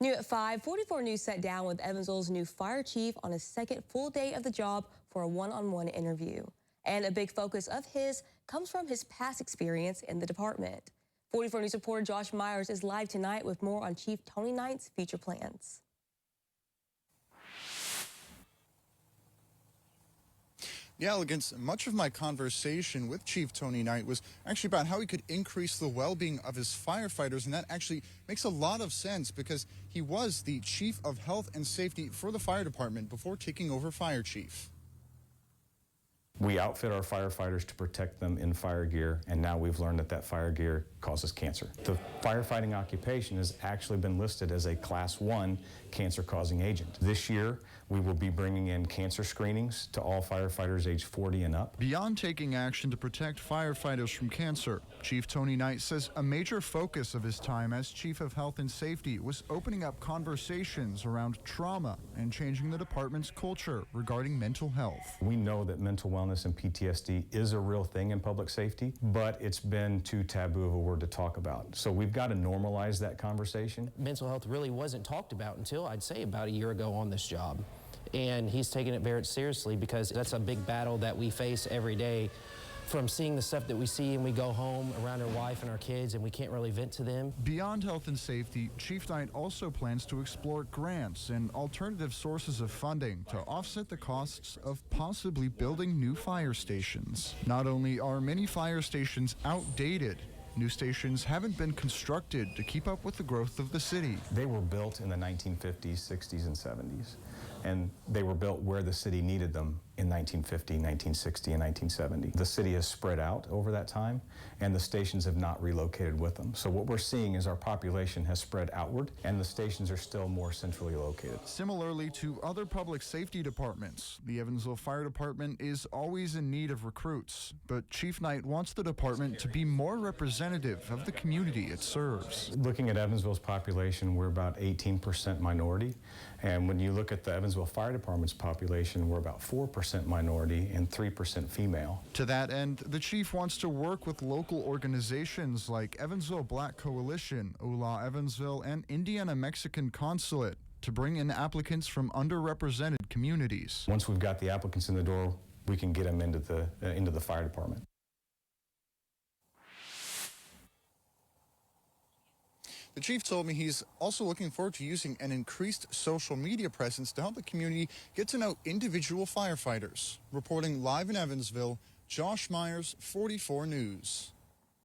New at 5, 44 News sat down with Evansville's new fire chief on his second full day of the job for a one-on-one interview. And a big focus of his comes from his past experience in the department. 44 News reporter Josh Myers is live tonight with more on Chief Tony Knight's future plans. Yeah, Elegance, much of my conversation with Chief Tony Knight was actually about how he could increase the well-being of his firefighters, and that actually makes a lot of sense because he was the Chief of Health and Safety for the fire department before taking over Fire Chief. We outfit our firefighters to protect them in fire gear, and now we've learned that that fire gear causes cancer. The firefighting occupation has actually been listed as a Class 1 cancer-causing agent. This year, we will be bringing in cancer screenings to all firefighters age 40 and up. Beyond taking action to protect firefighters from cancer, Chief Tony Knight says a major focus of his time as Chief of Health and Safety was opening up conversations around trauma and changing the department's culture regarding mental health. We know that mental wellness and PTSD is a real thing in public safety, but it's been too taboo of a word to talk about. So we've got to normalize that conversation. Mental health really wasn't talked about until I'd say about a year ago on this job. And he's taken it very seriously because that's a big battle that we face every day, from seeing the stuff that we see and we go home around our wife and our kids and we can't really vent to them. Beyond health and safety, Chief Knight also plans to explore grants and alternative sources of funding to offset the costs of possibly building new fire stations. Not only are many fire stations outdated, new stations haven't been constructed to keep up with the growth of the city. They were built in the 1950s, 60s, and 70s, and they were built where the city needed them in 1950, 1960, and 1970. The city has spread out over that time, and the stations have not relocated with them. So what we're seeing is our population has spread outward, and the stations are still more centrally located. Similarly to other public safety departments, the Evansville Fire Department is always in need of recruits, but Chief Knight wants the department to be more representative of the community it serves. Looking at Evansville's population, we're about 18% minority, and when you look at the Evansville Fire Department's population, we're about 4% minority and 3% female. To that end, the chief wants to work with local organizations like Evansville Black Coalition, Ola Evansville, and Indiana Mexican Consulate to bring in applicants from underrepresented communities. Once we've got the applicants in the door, we can get them into the fire department. The chief told me he's also looking forward to using an increased social media presence to help the community get to know individual firefighters. Reporting live in Evansville, Josh Myers, 44 News.